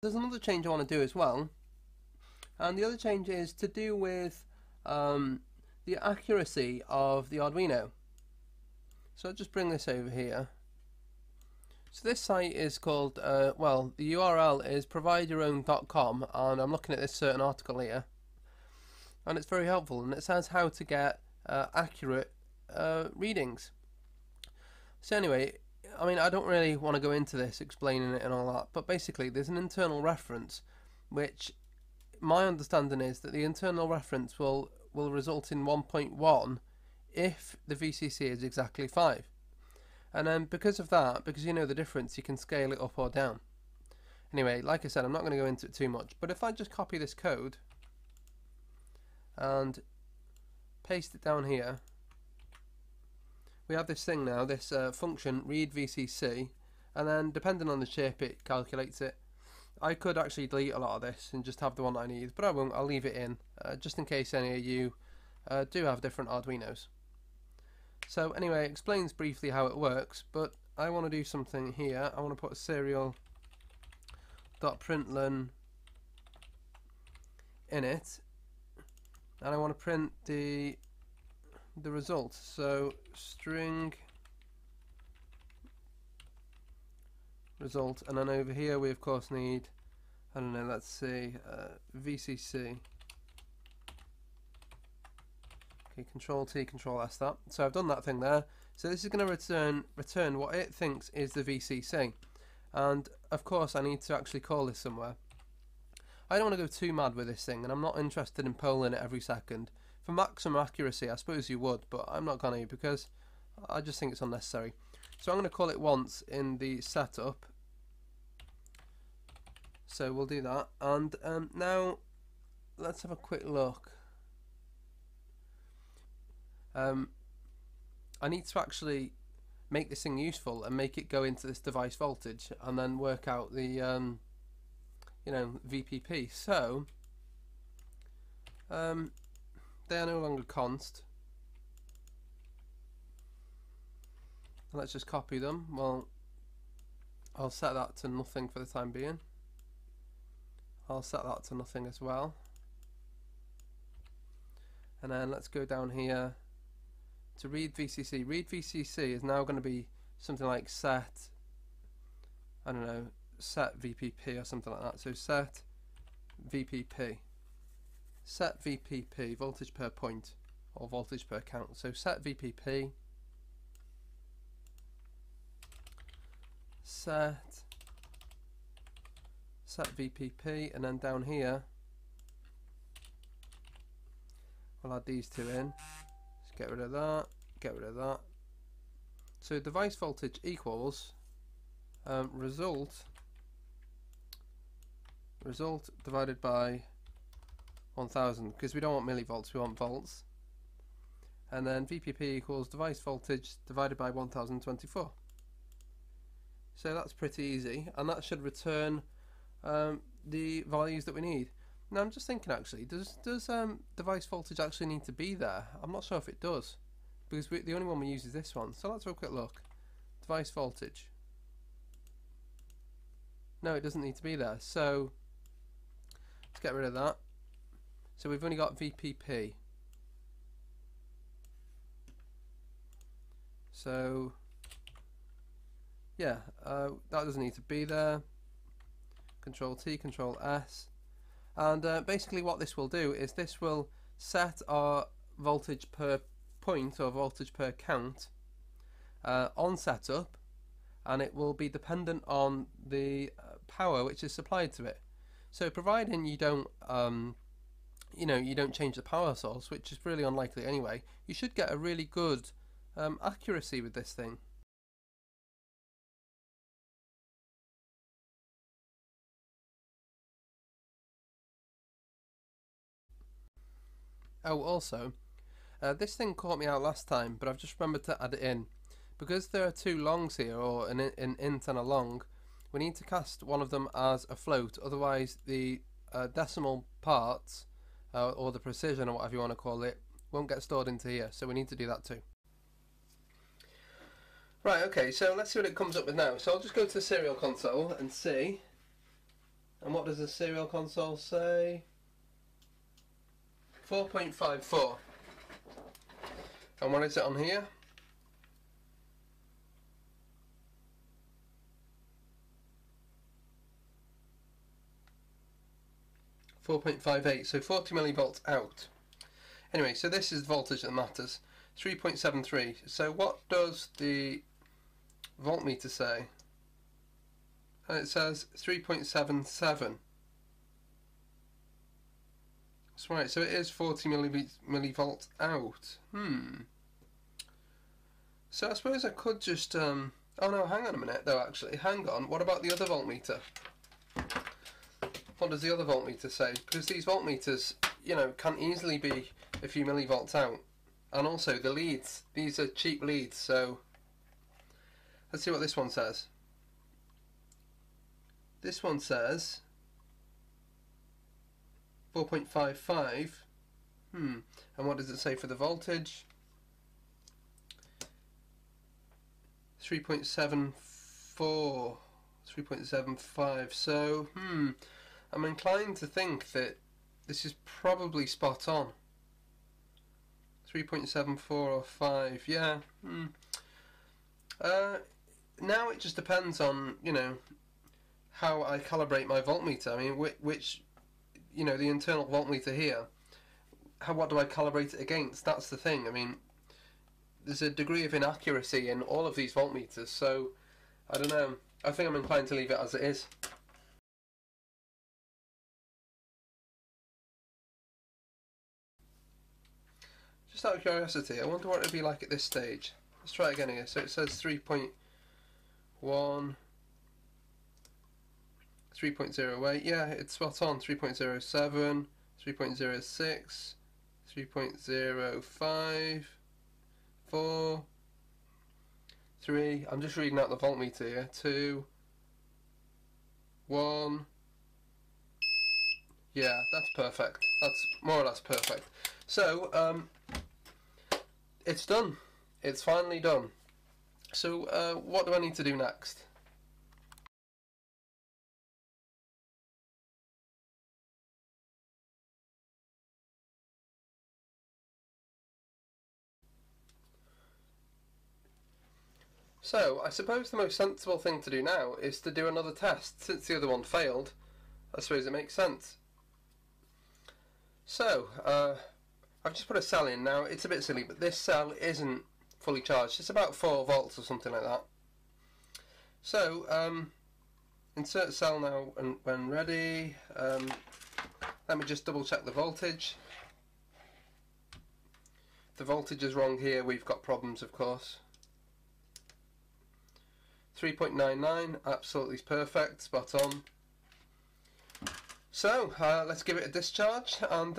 There's another change I want to do as well, and the other change is to do with the accuracy of the Arduino. So I'll just bring this over here. So this site is called, well, the URL is provideyourown.com, and I'm looking at this certain article here, and it's very helpful, and it says how to get accurate readings. So anyway, I mean, I don't really want to go into this explaining it and all that, but basically there's an internal reference, which my understanding is that the internal reference will result in 1.1 if the VCC is exactly 5. And then because of that, because you know the difference, you can scale it up or down. Anyway, like I said, I'm not going to go into it too much, but if I just copy this code and paste it down here, we have this thing now, this function read VCC, and then depending on the chip it calculates it. I could actually delete a lot of this and just have the one I need, but I won't. I'll leave it in just in case any of you do have different Arduinos. So anyway, it explains briefly how it works, but I want to do something here. I want to put a serial.println in it, and I want to print the result. So string result, and then over here we of course need, I don't know, let's see, VCC. Okay, Control T, Control S that. So I've done that thing there. So this is going to return what it thinks is the VCC, and of course I need to actually call this somewhere. I don't want to go too mad with this thing, and I'm not interested in polling it every second. For maximum accuracy, I suppose you would, but I'm not going to, because I just think it's unnecessary. So I'm going to call it once in the setup. So we'll do that, and now let's have a quick look. I need to actually make this thing useful and make it go into this device voltage, and then work out the you know, VPP. So they are no longer const. Let's just copy them. Well, I'll set that to nothing for the time being. I'll set that to nothing as well. And then let's go down here to read VCC. Read VCC is now going to be something like set, I don't know, set VPP or something like that. So set VPP. Set VPP, voltage per point, or voltage per count. So set VPP, set VPP, and then down here we'll add these two in. Let's get rid of that, get rid of that. So device voltage equals result divided by 1000, because we don't want millivolts, we want volts. And then VPP equals device voltage divided by 1024. So that's pretty easy, and that should return the values that we need. Now I'm just thinking, actually, does device voltage actually need to be there? I'm not sure if it does, because the only one we use is this one. So let's have a quick look. Device voltage. No, it doesn't need to be there. So let's get rid of that. So we've only got VPP. So yeah, that doesn't need to be there. Control T, Control S, and basically what this will do is this will set our voltage per point, or voltage per count, on setup, and it will be dependent on the power which is supplied to it. So providing you don't you know, you don't change the power source, which is really unlikely anyway, you should get a really good accuracy with this thing. Oh, also, this thing caught me out last time, but I've just remembered to add it in. Because there are two longs here, or an int and a long, we need to cast one of them as a float, otherwise the decimal parts, or the precision, or whatever you want to call it, won't get stored into here, so we need to do that too. Right, okay, so let's see what it comes up with now. So I'll just go to the serial console and see. And what does the serial console say? 4.54. And what is it on here? 4.58, so 40 millivolts out. Anyway, so this is the voltage that matters. 3.73. So what does the voltmeter say? And it says 3.77. That's right, so it is 40 millivolts out. So I suppose I could just, oh no, hang on a minute though actually, hang on, what about the other voltmeter? What does the other voltmeter say? Because these voltmeters, you know, can easily be a few millivolts out. And also the leads, these are cheap leads, so let's see what this one says. This one says 4.55. And what does it say for the voltage? 3.74, 3.75. So, I'm inclined to think that this is probably spot on. 3.74 or 5, yeah. Now it just depends on, you know, how I calibrate my voltmeter. I mean, which, you know, the internal voltmeter here, what do I calibrate it against? That's the thing. I mean, there's a degree of inaccuracy in all of these voltmeters, so I don't know. I think I'm inclined to leave it as it is. Just out of curiosity, I wonder what it would be like at this stage. Let's try it again here. So it says 3.1, 3.08, yeah, it's spot on. 3.07, 3.06, 3.05, 4, 3, I'm just reading out the voltmeter here, 2, 1, yeah, that's perfect. That's more or less perfect. So, it's done. It's finally done. So, what do I need to do next? So, I suppose the most sensible thing to do now is to do another test. Since the other one failed, I suppose it makes sense. So, I've just put a cell in now. It's a bit silly, but this cell isn't fully charged. It's about 4 volts or something like that. So, insert cell now and when ready. Let me just double check the voltage. If the voltage is wrong here, we've got problems, of course. 3.99, absolutely perfect, spot on. So, let's give it a discharge and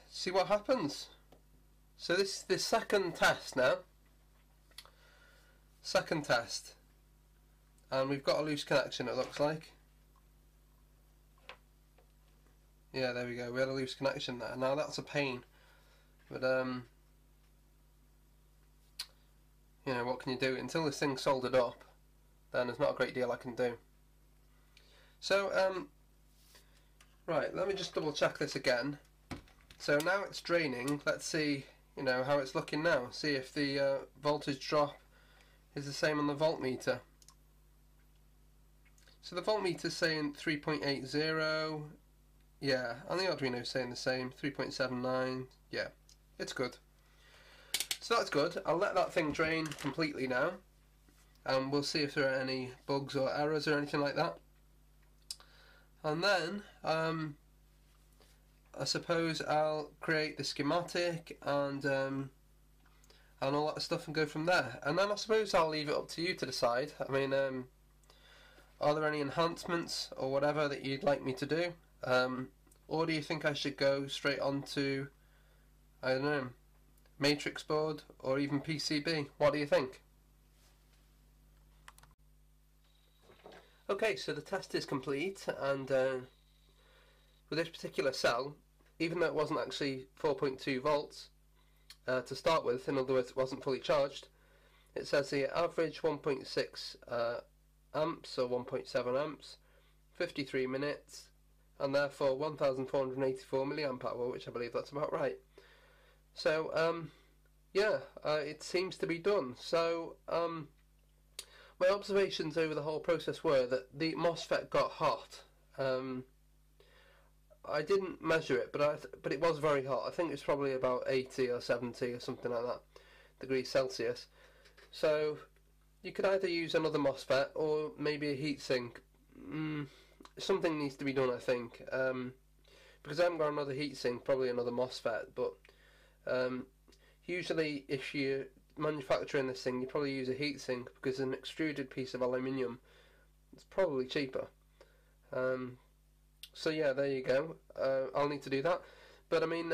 see what happens. So this is the second test now. Second test. And we've got a loose connection, it looks like. Yeah, there we go, we had a loose connection there. Now that's a pain. But, you know, what can you do? Until this thing's soldered up, then there's not a great deal I can do. So, right, let me just double check this again. So now it's draining. Let's see, you know, how it's looking now. See if the voltage drop is the same on the voltmeter. So the voltmeter's saying 3.80. Yeah, and the Arduino's saying the same, 3.79. Yeah, it's good. So that's good. I'll let that thing drain completely now. And we'll see if there are any bugs or errors or anything like that. And then, I suppose I'll create the schematic and all that stuff and go from there. And then I suppose I'll leave it up to you to decide. I mean, are there any enhancements or whatever that you'd like me to do? Or do you think I should go straight on to, I don't know, matrix board or even PCB? What do you think? Okay, so the test is complete, and with this particular cell, even though it wasn't actually 4.2 volts to start with, in other words it wasn't fully charged, it says here average 1.6 amps or 1.7 amps, 53 minutes, and therefore 1484 milliamp hour, which I believe that's about right. So yeah, it seems to be done. So my observations over the whole process were that the MOSFET got hot. I didn't measure it, but it was very hot. I think it's probably about 80 or 70 or something like that degrees Celsius. So you could either use another MOSFET or maybe a heatsink. Something needs to be done, I think, because I haven't got another heatsink, probably another MOSFET. But usually, if you're manufacturing this thing, you probably use a heatsink because an extruded piece of aluminium is probably cheaper. So yeah, there you go. I'll need to do that. But I mean,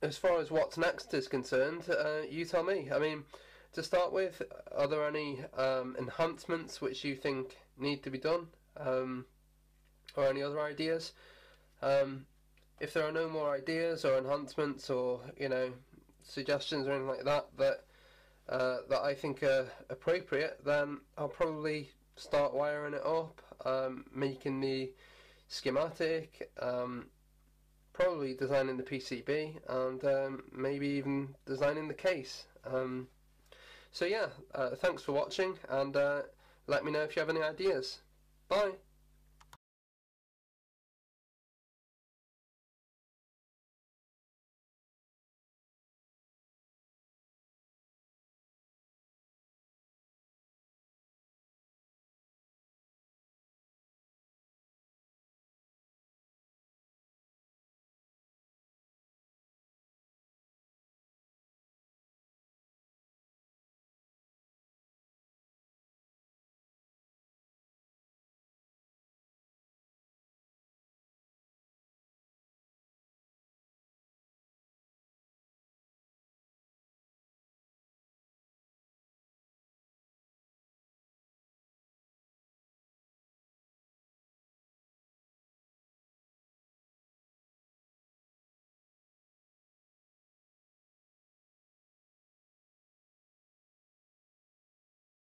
as far as what's next is concerned, you tell me. I mean, to start with, are there any enhancements which you think need to be done, or any other ideas? If there are no more ideas or enhancements, or suggestions or anything like that that I think are appropriate, then I'll probably start wiring it up, making the schematic, probably designing the PCB, and maybe even designing the case. So yeah, thanks for watching, and let me know if you have any ideas. Bye!